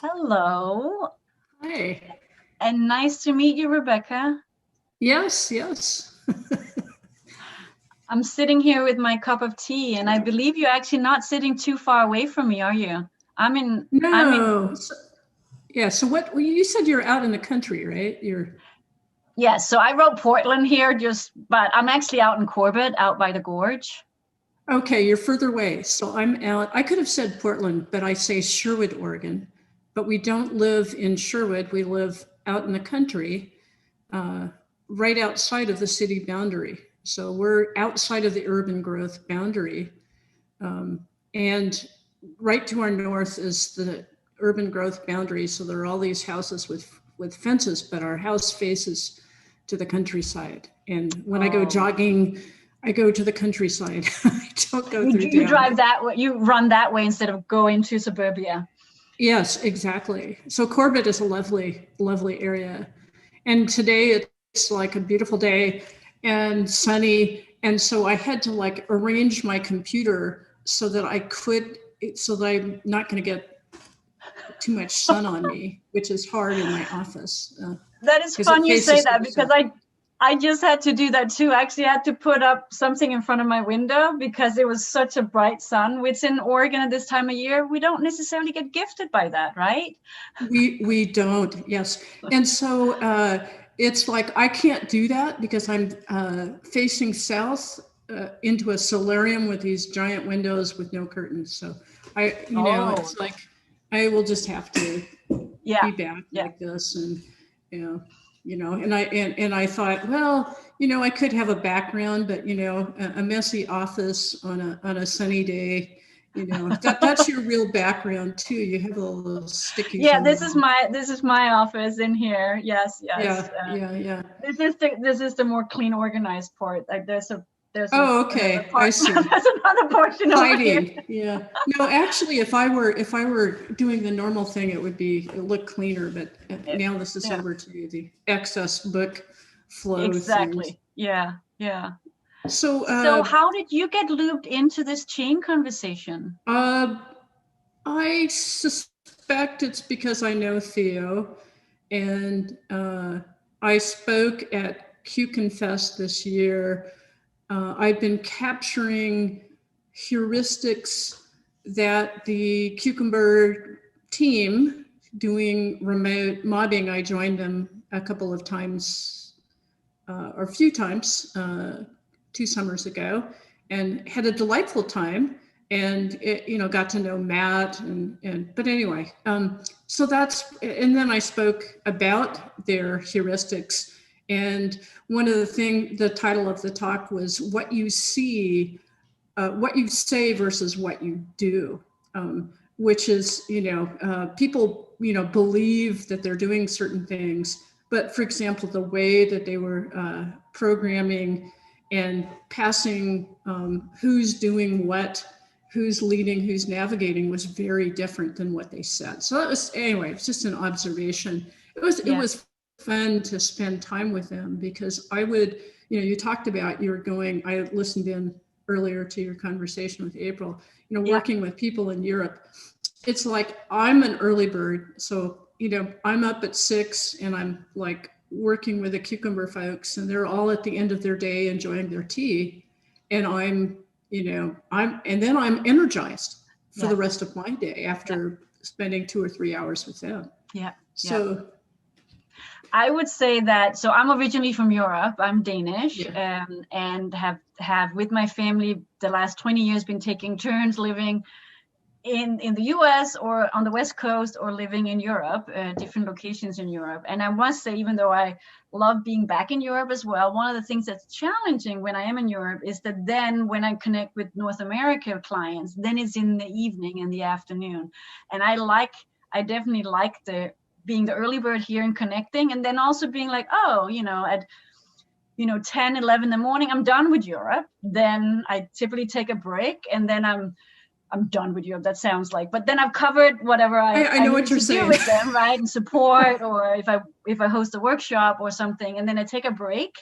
Hello, Hi. and nice to meet you, Rebecca. Yes, yes. I'm sitting here with my cup of tea, and I believe you're actually not sitting too far away from me, are you? I'm in, No. Yeah, so well, you said you're out in the country, right? yes, so I wrote Portland here, but I'm actually out in Corbett, out by the gorge. Okay, you're further away. So I'm out. I could have said Portland, but I say Sherwood, Oregon. But we don't live in Sherwood. We live out in the country, uh, right outside of the city boundary. So we're outside of the urban growth boundary. Um, and right to our north is the urban growth boundary. So there are all these houses with fences, but our house faces to the countryside. And when I go Oh, jogging, I go to the countryside. I don't go you through you town. drive that way, you run that way instead of going to suburbia. Yes, exactly. So Corbett is a lovely, lovely area. And today it's like a beautiful day and sunny. And so I had to like arrange my computer so that I'm not going to get too much sun on me, which is hard in my office That is because it fun you say faces to that the because sun. I just had to do that too. I actually had to put up something in front of my window because it was such a bright sun, which in Oregon at this time of year, we don't necessarily get gifted by that, right? We don't, yes. And so it's like I can't do that because I'm facing south into a solarium with these giant windows with no curtains. So Oh, it's like I will just have to yeah, be back yeah. like this, and you know, and I thought, well, I could have a background, but a messy office on a sunny day. That's your real background too. You have all those stickies Yeah, on the wall. this is my office in here. Yes, yes. Yeah, yeah, yeah. This is the more clean, organized part. Like Oh, another okay. I part. see. There's another portion over here. Hiding. Yeah. No, actually, if I were doing the normal thing, it look cleaner. But now this is Yeah, over to the excess book flow things. exactly. Yeah, yeah. So, So how did you get looped into this chain conversation? uh, I suspect it's because I know Theo, and I spoke at QConfess this year. I've been capturing heuristics that the Cucumber team doing remote mobbing. I joined them a couple of times, or a few times, 2 summers ago, and had a delightful time. And got to know Matt, but anyway, so and then I spoke about their heuristics, and the title of the talk was "What You See, what you say versus what you do," which is, people, believe that they're doing certain things, but for example, the way that they were programming and passing who's doing what, who's leading, who's navigating was very different than what they said. So that was, anyway, it's just an observation. It Yeah, was fun to spend time with them because I would, you talked about you were going, I listened in earlier to your conversation with April, yeah, working with people in Europe. It's like I'm an early bird. So, I'm up at 6 and I'm like working with the Cucumber folks, and they're all at the end of their day enjoying their tea. And and then I'm energized for yeah, the rest of my day yeah, after spending 2 or 3 hours with them. yeah, yeah. So, I would say that, so I'm originally from Europe. I'm Danish, yeah. and have with my family the last 20 years been taking turns living in the US or on the West Coast or living in Europe, different locations in Europe. And I must say, even though I love being back in Europe as well, one of the things that's challenging when I am in Europe is that then when I connect with North America clients, then it's in the evening and the afternoon. And I definitely like being the early bird here and connecting, and then also being like, oh, at 10, 11 in the morning, I'm done with Europe. Then I typically take a break, and then I'm done with Europe. That sounds like, but then I've covered whatever I I know need what you're to do saying. with them, right? And support, or if I host a workshop or something, and then I take a break.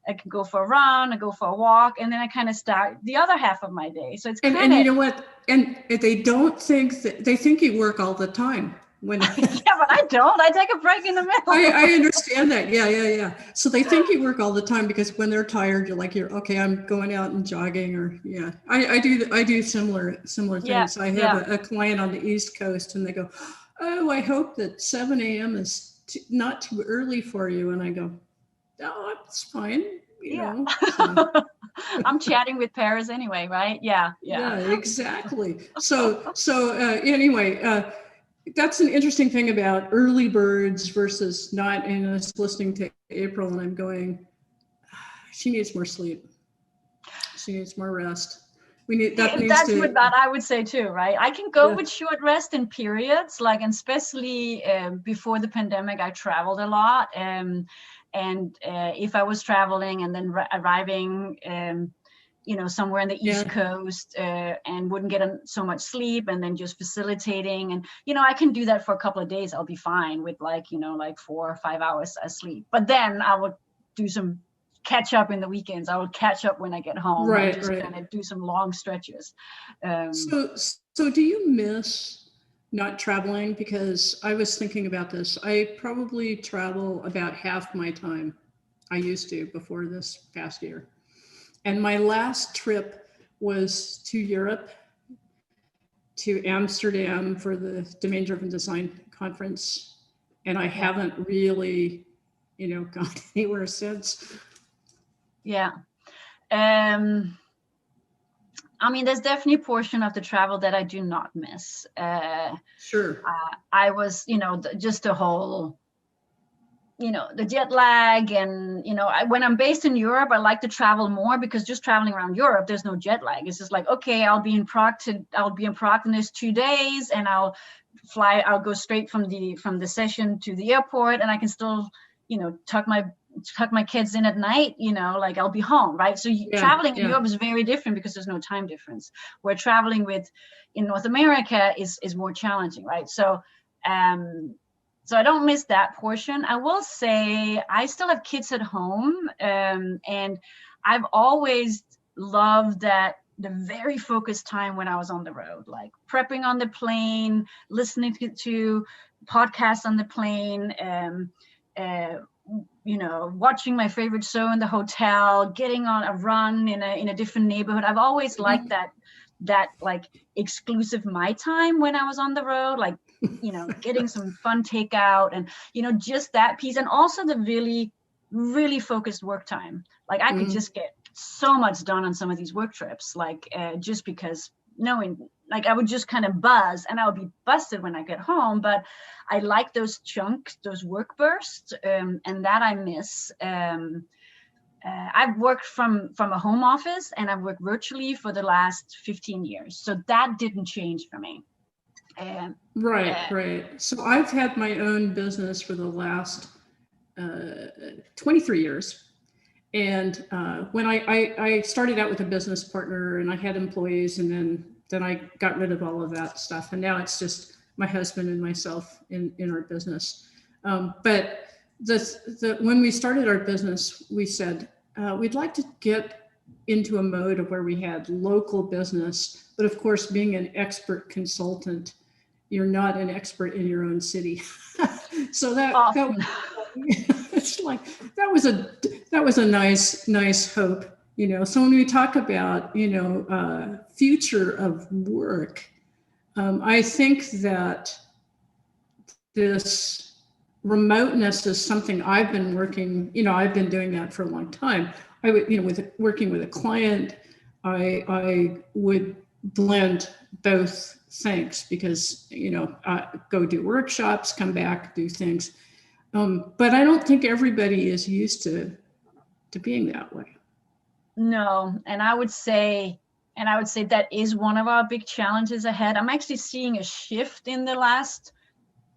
I can go for a run, I go for a walk, and then I kind of start the other half of my day. So it's And kind you of, know what? And they don't think that they think you work all the time. when Yeah, but I don't. I take a break in the middle. I understand that. Yeah. So they think you work all the time because when they're tired, you're okay, I'm going out and jogging, or yeah. I do similar things. I have a client on the East Coast, and they go, "Oh, I hope that 7 a.m. is not too early for you." And I go, "Oh, it's fine." So. I'm chatting with Paris anyway, right? Yeah, exactly. So anyway, that's an interesting thing about early birds versus not. And I was listening to April, and I'm going, she needs more sleep. She needs more rest. That's what I would say too, right? I can go with short rest in periods, like, and especially before the pandemic, I traveled a lot. And if I was traveling and then arriving, somewhere in the East Coast and wouldn't get so much sleep, and then just facilitating, and I can do that for a couple of days. I'll be fine with like 4 or 5 hours of sleep. But then I would do some catch up in the weekends. I would catch up when I get home. Right, just kind of do some long stretches. So do you miss not traveling? Because I was thinking about this. I probably travel about half my time. I used to before this past year. And my last trip was to Europe, to Amsterdam for the Domain-Driven Design Conference. And I haven't really, gone anywhere since. Yeah. I mean, there's definitely a portion of the travel that I do not miss. Sure. I was, just the whole, the jet lag, and, when I'm based in Europe, I like to travel more, because just traveling around Europe, there's no jet lag. It's just like, okay, I'll be in Prague in this 2 days, and I'll go straight from the session to the airport, and I can still, tuck my kids in at night, like I'll be home, right? So traveling in Europe is very different because there's no time difference. Where traveling in North America is more challenging, right? So I don't miss that portion. I will say I still have kids at home, and I've always loved that the very focused time when I was on the road, like prepping on the plane, listening to podcasts on the plane, watching my favorite show in the hotel, getting on a run in a different neighborhood. I've always liked that like exclusive my time when I was on the road, like, getting some fun takeout, and, just that piece. And also the really, really focused work time. Like I could just get so much done on some of these work trips, like just because knowing, like I would just kind of buzz, and I would be busted when I get home. But I like those chunks, those work bursts, and that I miss. I've worked from a home office, and I've worked virtually for the last 15 years. So that didn't change for me. Right. So I've had my own business for the last 23 years. And when I started out with a business partner, and I had employees, and then I got rid of all of that stuff. And now it's just my husband and myself in our business. But when we started our business, we said, we'd like to get into a mode of where we had local business, but of course, being an expert consultant, you're not an expert in your own city. So it's like that was a nice hope, So when we talk about future of work, I think that this remoteness is something I've been working. I've been doing that for a long time. I would, working with a client, I would blend both things, because go do workshops, come back, do things. But I don't think everybody is used to being that way. No, and I would say that is one of our big challenges ahead. I'm actually seeing a shift in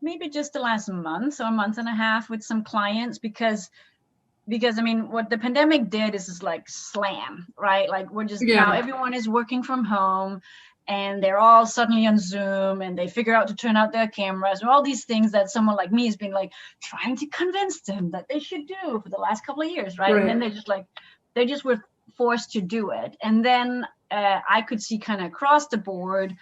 maybe just the last month or a month and a half with some clients, because I mean, what the pandemic did is like slam, right? Like we're just now everyone is working from home, and they're all suddenly on Zoom, and they figure out to turn out their cameras, and all these things that someone like me has been like trying to convince them that they should do for the last couple of years, right? And then they just were forced to do it. And then I could see kind of across the board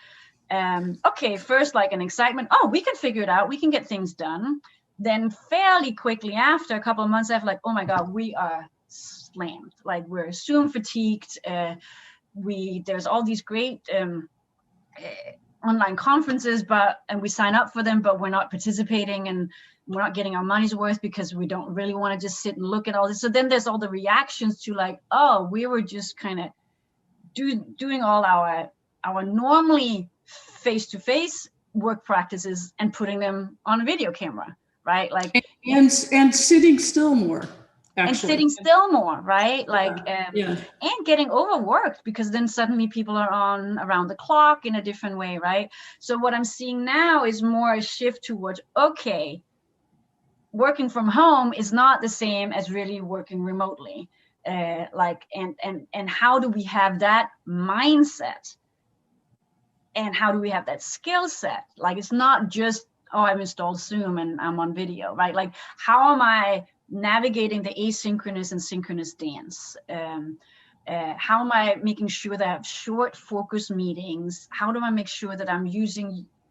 Okay, first like an excitement. Oh, we can figure it out. We can get things done. Then fairly quickly after, a couple of months after, like, oh my God, we are slammed. Like we're Zoom fatigued. There's all these great online conferences, and we sign up for them, but we're not participating and we're not getting our money's worth because we don't really want to just sit and look at all this. So then there's all the reactions to like, oh, we were just kind of doing all our normally face-to-face work practices and putting them on a video camera, right? Like and sitting still more. Actually. And sitting still more, right? Like, and getting overworked because then suddenly people are on around the clock in a different way, right? So what I'm seeing now is more a shift towards, okay, working from home is not the same as really working remotely. And how do we have that mindset? And how do we have that skill set? Like, it's not just, oh, I've installed Zoom and I'm on video, right? Like, how am I navigating the asynchronous and synchronous dance? How am I making sure that I have short focus meetings? How do I make sure that I'm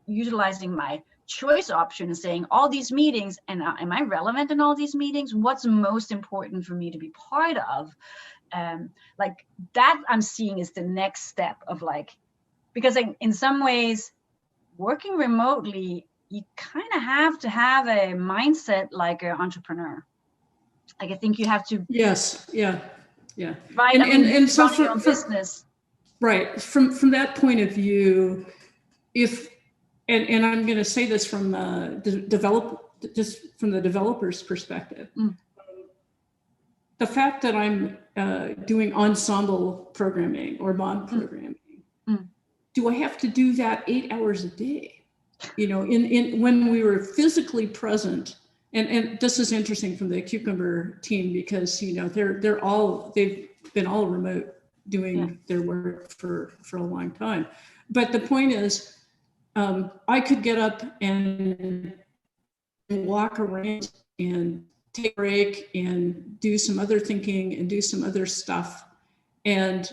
utilizing my choice option and saying all these meetings, and am I relevant in all these meetings? What's most important for me to be part of? Like that I'm seeing is the next step of like, because in some ways working remotely, you kind of have to have a mindset like an entrepreneur. Like I think you have to. Yes. Yeah. Right. And so for business. Right. From that point of view, if and I'm going to say this from just from the developer's perspective, the fact that I'm doing ensemble programming or mod programming, do I have to do that 8 hours a day? You know, in when we were physically present. And this is interesting from the Cucumber team because, you know, they've been all remote doing their work for a long time. But the point is, I could get up and walk around and take a break and do some other thinking and do some other stuff. And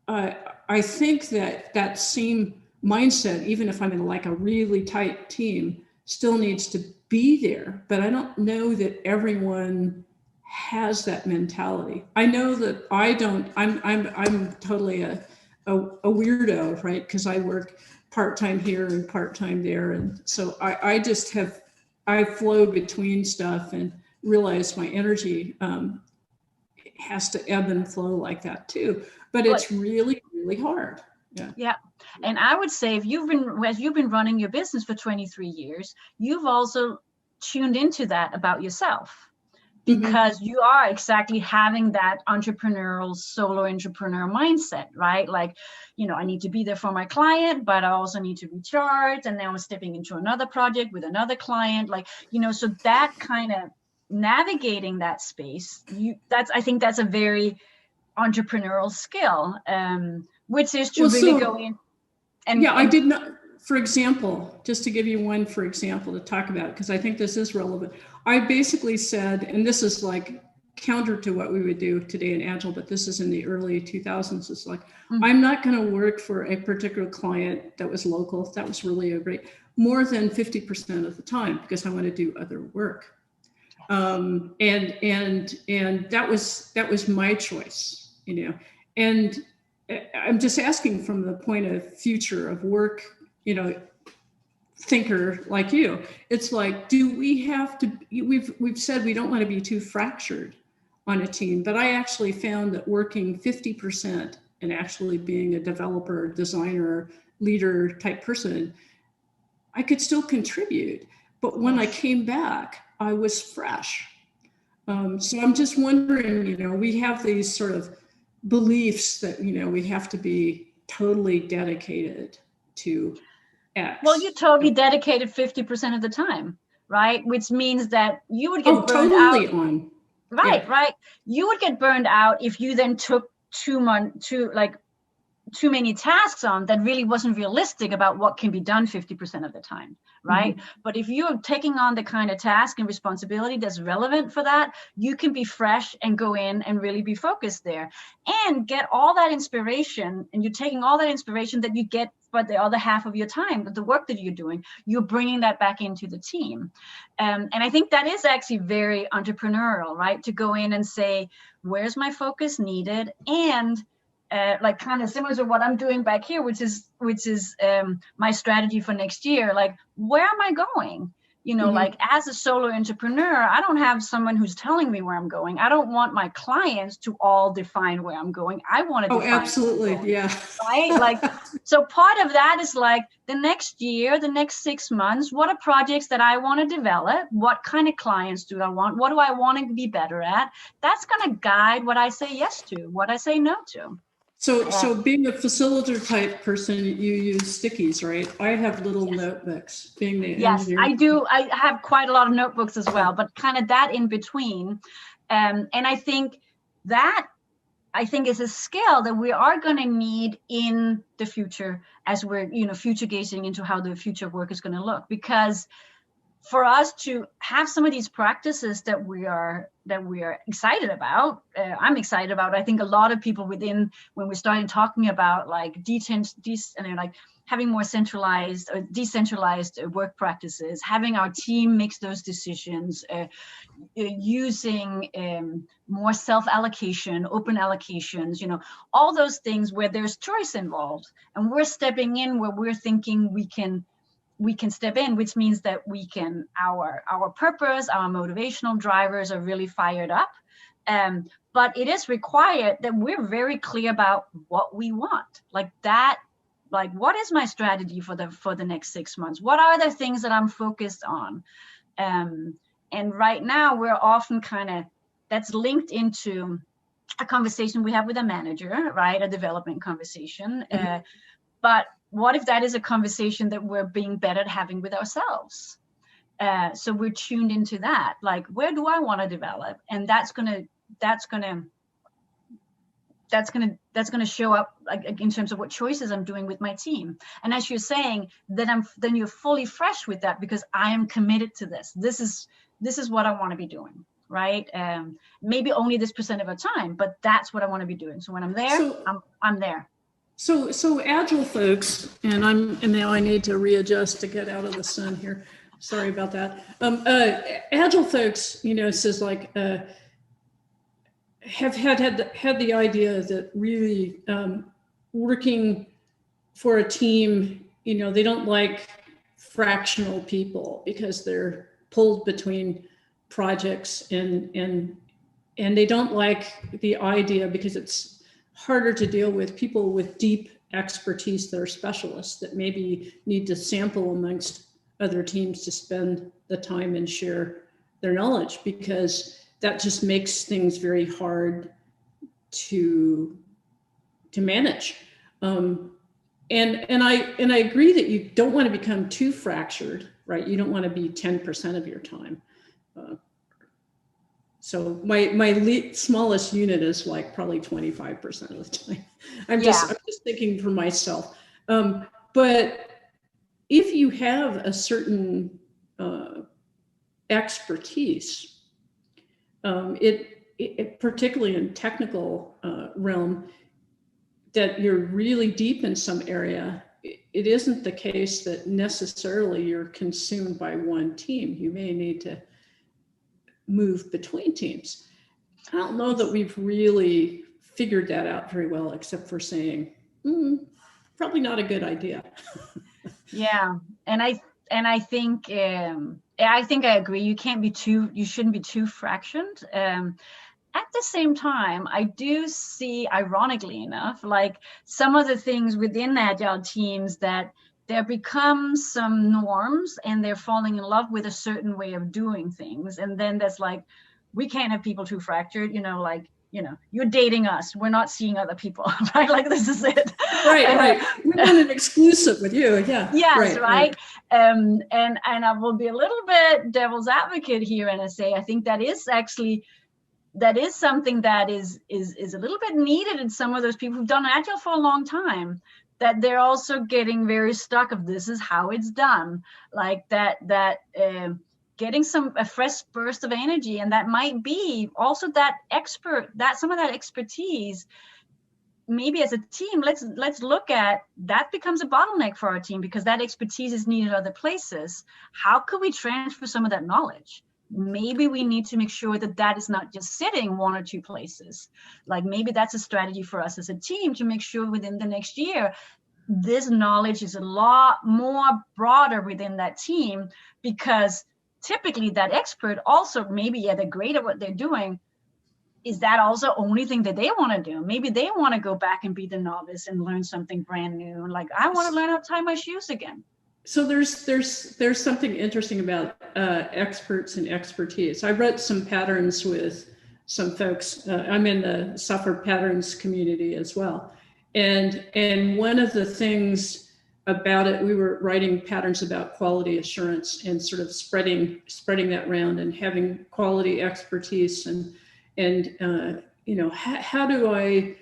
I think that same mindset, even if I'm in like a really tight team, still needs to be there, but I don't know that everyone has that mentality. I know that I don't. I'm totally a weirdo, right? Because I work part-time here and part-time there, and so I flow between stuff and realize my energy has to ebb and flow like that too. But it's really, really hard. Yeah. And I would say as you've been running your business for 23 years, you've also tuned into that about yourself because you are exactly having that entrepreneurial solo entrepreneur mindset, right? Like, you know, I need to be there for my client, but I also need to recharge. And now I'm stepping into another project with another client, like, you know, so that kind of navigating that space, I think that's a very entrepreneurial skill, which is to go in. I did not, for example, just to give you one, for example, to talk about, because I think this is relevant. I basically said, and this is like counter to what we would do today in Agile, but this is in the early 2000s. It's like, I'm not going to work for a particular client that was local. That was really more than 50% of the time, because I want to do other work. And that was my choice, you know, and I'm just asking from the point of future of work, you know, thinker like you. It's like, do we have to? We've said we don't want to be too fractured on a team, but I actually found that working 50% and actually being a developer, designer, leader type person, I could still contribute. But when I came back, I was fresh. So I'm just wondering, you know, we have these sort of beliefs that, you know, we have to be totally dedicated to X. Well, you're totally dedicated 50% of the time, right? Which means that you would get burned out. Right. You would get burned out if you then took 2 months too many tasks on that really wasn't realistic about what can be done 50% of the time, right? But if you're taking on the kind of task and responsibility that's relevant for that, you can be fresh and go in and really be focused there and get all that inspiration. And you're taking all that inspiration that you get for the other half of your time, but the work that you're doing, you're bringing that back into the team. And I think that is actually very entrepreneurial, right? To go in and say, where's my focus needed? And like kind of similar to what I'm doing back here, which is my strategy for next year. Like, where am I going? You know, like as a solo entrepreneur, I don't have someone who's telling me where I'm going. I don't want my clients to all define where I'm going. I want to define. Oh, absolutely. Yeah. Right. Like, so part of that is like the next year, the next 6 months, what are projects that I want to develop? What kind of clients do I want? What do I want to be better at? That's going to guide what I say yes to, what I say no to. So being a facilitator type person, you use stickies, right? I have little notebooks. Being the engineer. I do. I have quite a lot of notebooks as well, but kind of that in between. And I think that is a skill that we are going to need in the future as we're, future gazing into how the future work is going to look, because for us to have some of these practices that we are excited about, I'm excited about. I think a lot of people when we started talking about like like having more centralized or decentralized work practices, having our team makes those decisions, using more self-allocation, open allocations, all those things where there's choice involved, and we're stepping in where we're thinking we can step in, which means that our purpose, our motivational drivers are really fired up. But it is required that we're very clear about what we want. Like that, like what is my strategy for the next 6 months? What are the things that I'm focused on? And right now we're often that's linked into a conversation we have with a manager, right? A development conversation. But what if that is a conversation that we're being better at having with ourselves? So we're tuned into that. Like, where do I want to develop? And that's gonna show up like, in terms of what choices I'm doing with my team. And as you're saying, then you're fully fresh with that, because I am committed to this. This is what I want to be doing, right? Maybe only this % of the time, but that's what I want to be doing. So when I'm there, I'm there. So agile folks, and now I need to readjust to get out of the sun here. Sorry about that. Agile folks, says like have had the idea that really working for a team, they don't like fractional people because they're pulled between projects, and they don't like the idea because it's harder to deal with people with deep expertise that are specialists that maybe need to sample amongst other teams to spend the time and share their knowledge, because that just makes things very hard to manage. And I agree that you don't want to become too fractured, right? You don't want to be 10% of your time. So my smallest unit is like probably 25% of the time. I'm just thinking for myself. But if you have a certain expertise, it particularly in technical realm, that you're really deep in some area, it isn't the case that necessarily you're consumed by one team. You may need to move between teams. I don't know that we've really figured that out very well, except for saying, probably not a good idea. Yeah, and I think I agree. You shouldn't be too fractioned. At the same time, I do see, ironically enough, like some of the things within agile teams that there become some norms and they're falling in love with a certain way of doing things. And then that's like, we can't have people too fractured, you're dating us. We're not seeing other people, right? Like, this is it. Right. We want an exclusive with you. Yeah. Yes, right. And I will be a little bit devil's advocate here, and I say, I think that is actually that is something that is a little bit needed in some of those people who've done Agile for a long time, that they're also getting very stuck of this is how it's done, like that getting a fresh burst of energy. And that might be also that some of that expertise. Maybe as a team, let's look at that becomes a bottleneck for our team because that expertise is needed other places. How could we transfer some of that knowledge? Maybe we need to make sure that is not just sitting one or two places. Like maybe that's a strategy for us as a team to make sure within the next year, this knowledge is a lot more broader within that team, because typically that expert also maybe, they're great at what they're doing. Is that also only thing that they want to do? Maybe they want to go back and be the novice and learn something brand new. Like, I want to learn how to tie my shoes again. So there's something interesting about experts and expertise. I wrote some patterns with some folks. I'm in the software patterns community as well. And one of the things about it, we were writing patterns about quality assurance and sort of spreading that around and having quality expertise and how do I,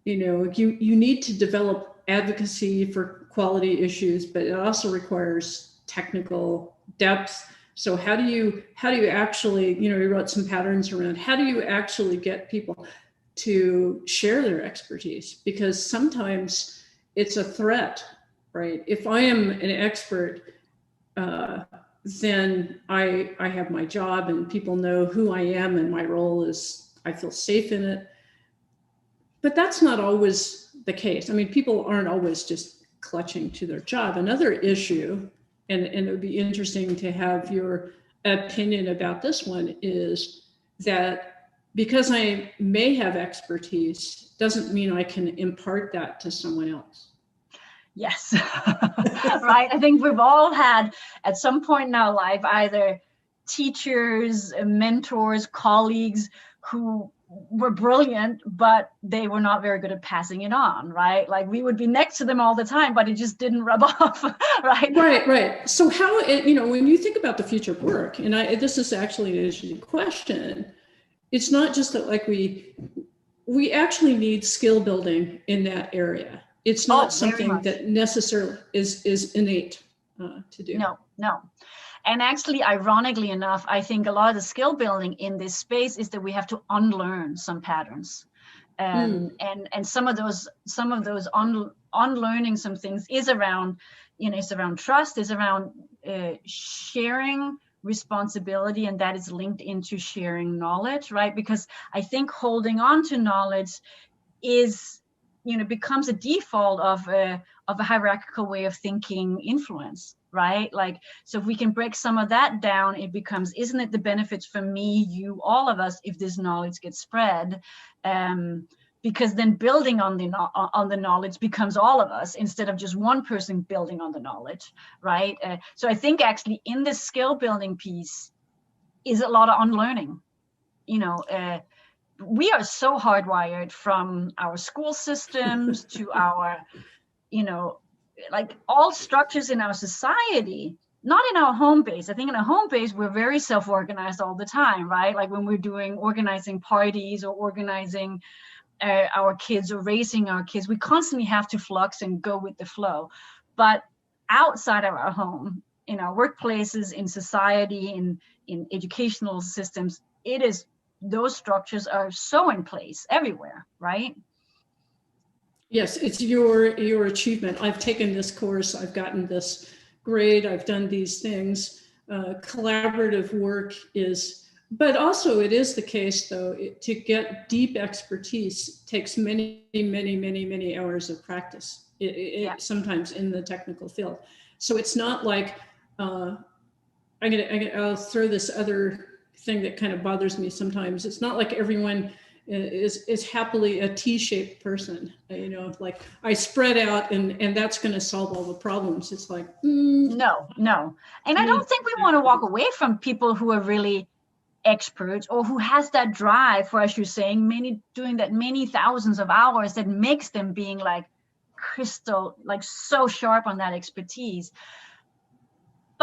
you need to develop advocacy for quality issues, but it also requires technical depth. So how do you actually, we wrote some patterns around how do you actually get people to share their expertise? Because sometimes it's a threat, right? If I am an expert, then I have my job and people know who I am and my role is, I feel safe in it. But that's not always the case. I mean, people aren't always just clutching to their job. Another issue, and it would be interesting to have your opinion about this one, is that because I may have expertise doesn't mean I can impart that to someone else. Yes, right. I think we've all had at some point in our life either teachers, mentors, colleagues who were brilliant, but they were not very good at passing it on, right? Like we would be next to them all the time, but it just didn't rub off, right? Right. So how, when you think about the future of work, and this is actually an interesting question, it's not just that like we actually need skill building in that area. It's not something that necessarily is innate to do. No. And actually, ironically enough, I think a lot of the skill building in this space is that we have to unlearn some patterns. And some of those unlearning some things is around, it's around trust, is around sharing responsibility, and that is linked into sharing knowledge, right? Because I think holding on to knowledge is, becomes a default of a hierarchical way of thinking influence, right? Like, so if we can break some of that down, it becomes, isn't it the benefits for me, you, all of us, if this knowledge gets spread? Because then building on the knowledge becomes all of us instead of just one person building on the knowledge, right? So I think actually in this skill building piece is a lot of unlearning. We are so hardwired from our school systems to our, like all structures in our society, not in our home base. I think in a home base, we're very self-organized all the time, right? Like when we're organizing parties or organizing our kids or raising our kids, we constantly have to flux and go with the flow. But outside of our home, in our workplaces, in society, in educational systems, those structures are so in place everywhere, right? Yes, it's your achievement. I've taken this course, I've gotten this grade, I've done these things. Collaborative work is, but also it is the case though, to get deep expertise takes many, many, many, many hours of practice, sometimes in the technical field. So it's not like, I'll throw this other thing that kind of bothers me sometimes. It's not like everyone is happily a T-shaped person, like I spread out and that's going to solve all the problems. It's like, no. And I don't think we want to walk away from people who are really experts or who has that drive for, as you're saying, doing that many thousands of hours that makes them being like crystal, like so sharp on that expertise.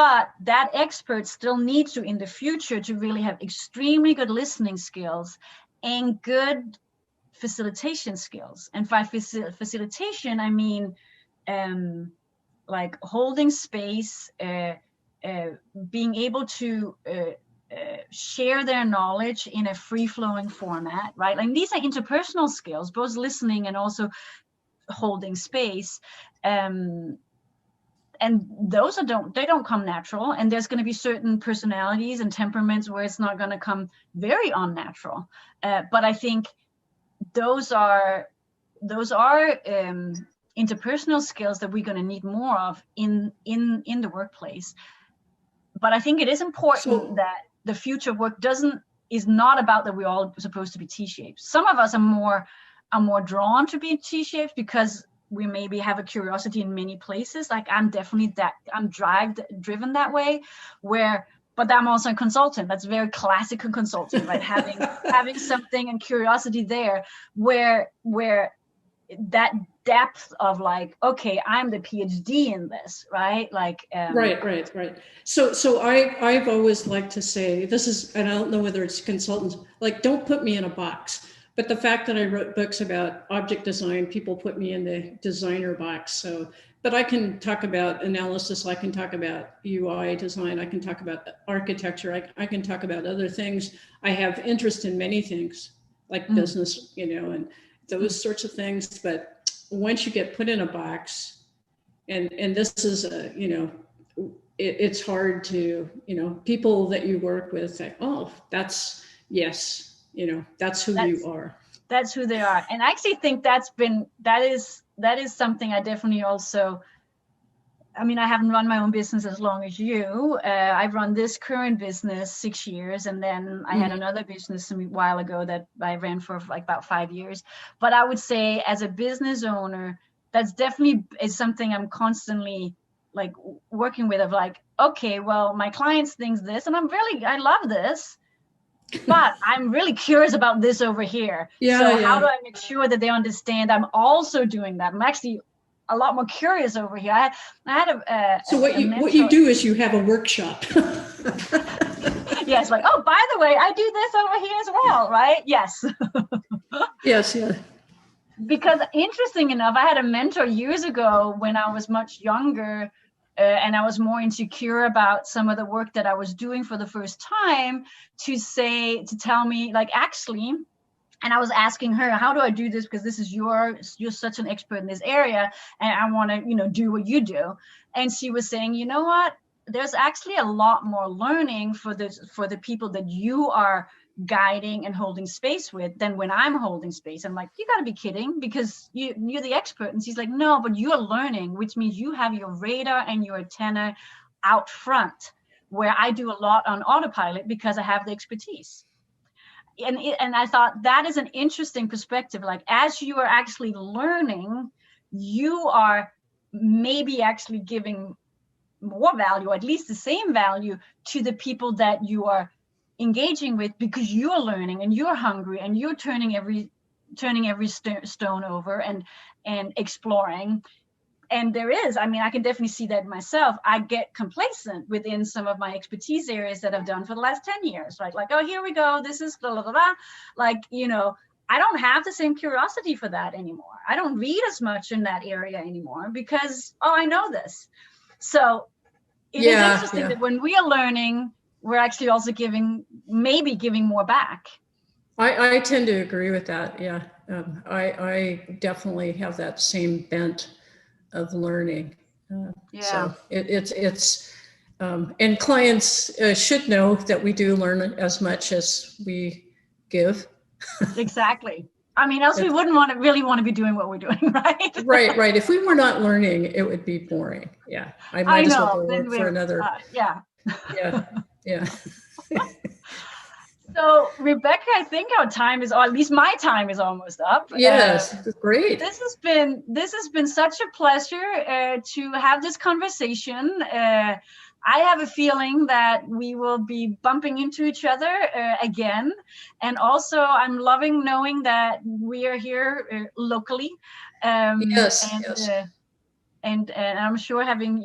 But that expert still needs to, in the future, to really have extremely good listening skills and good facilitation skills. And by facilitation, I mean like holding space, being able to share their knowledge in a free-flowing format, right? Like these are interpersonal skills, both listening and also holding space. And those don't come natural, and there's going to be certain personalities and temperaments where it's not going to come very unnatural. But I think those are interpersonal skills that we're going to need more of in the workplace. But I think it is important that the future work is not about that we're all supposed to be T-shaped. Some of us are more drawn to be T-shaped because we maybe have a curiosity in many places. Like I'm definitely driven that way, but I'm also a consultant. That's very classical consulting, right? having something and curiosity there where that depth of like, okay, I'm the PhD in this, right? Like right. So I've always liked to say this is, and I don't know whether it's consultants, like don't put me in a box. But the fact that I wrote books about object design, people put me in the designer box. So, but I can talk about analysis. I can talk about UI design. I can talk about architecture. I can talk about other things. I have interest in many things like business, and those sorts of things. But once you get put in a box, and this is it's hard to, people that you work with say, oh, that's yes. That's who you are. That's who they are. And I actually think that is something I definitely also, I mean, I haven't run my own business as long as you. I've run this current business 6 years. And then I had another business a while ago that I ran for like about 5 years. But I would say as a business owner, that's definitely is something I'm constantly like working with of like, okay, well, my clients think this and I love this. But I'm really curious about this over here. How do I make sure that they understand I'm also doing that? I'm actually a lot more curious over here. I had So what you do is you have a workshop. Yes, like, oh, by the way, I do this over here as well, right? Yes. Yes, yeah. Because interesting enough, I had a mentor years ago when I was much younger. And I was more insecure about some of the work that I was doing for the first time to tell me like, actually, and I was asking her, how do I do this? Because this is you're such an expert in this area and I want to, do what you do. And she was saying, you know what, there's actually a lot more learning for the people that you are guiding and holding space with than when I'm holding space. I'm like, you got to be kidding, because you're the expert. And she's like, no, but you're learning, which means you have your radar and your antenna out front, where I do a lot on autopilot because I have the expertise. And I thought that is an interesting perspective. Like, as you are actually learning, you are maybe actually giving more value, at least the same value, to the people that you are engaging with, because you're learning and you're hungry and you're turning every stone over and exploring. And I can definitely see that myself. I get complacent within some of my expertise areas that I've done for the last 10 years, right? Like, oh, here we go. This is blah, blah, blah, blah. Like, I don't have the same curiosity for that anymore. I don't read as much in that area anymore because, I know this. So it is interesting that when we are learning, we're actually also giving more back. I tend to agree with that. Yeah. I definitely have that same bent of learning. So it's and clients should know that we do learn as much as we give. Exactly. I mean, else we wouldn't really want to be doing what we're doing, right? Right. If we were not learning, it would be boring. Yeah. I might as well go work for another. Yeah. Yeah. So, Rebecca, I think our time is, or at least my time is almost up. Yes, great. This has been such a pleasure to have this conversation. I have a feeling that we will be bumping into each other again. And also, I'm loving knowing that we are here locally. Yes. And I'm sure having,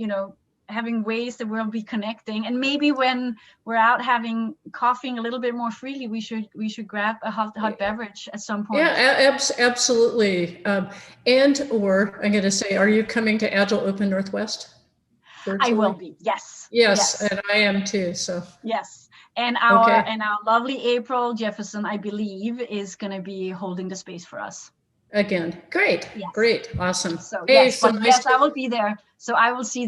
having ways that we'll be connecting, and maybe when we're out having coughing a little bit more freely, we should grab a hot beverage at some point. Yeah, absolutely. Or I'm going to say, are you coming to Agile Open Northwest virtually? I will be. Yes. Yes, and I am too. So yes, and our lovely April Jefferson, I believe, is going to be holding the space for us. Again, great, great, awesome. So yes, I will be there. So I will see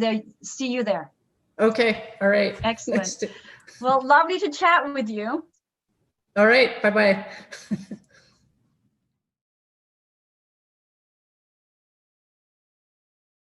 you there. Okay, all right. Excellent. Well, lovely to chat with you. All right, bye-bye.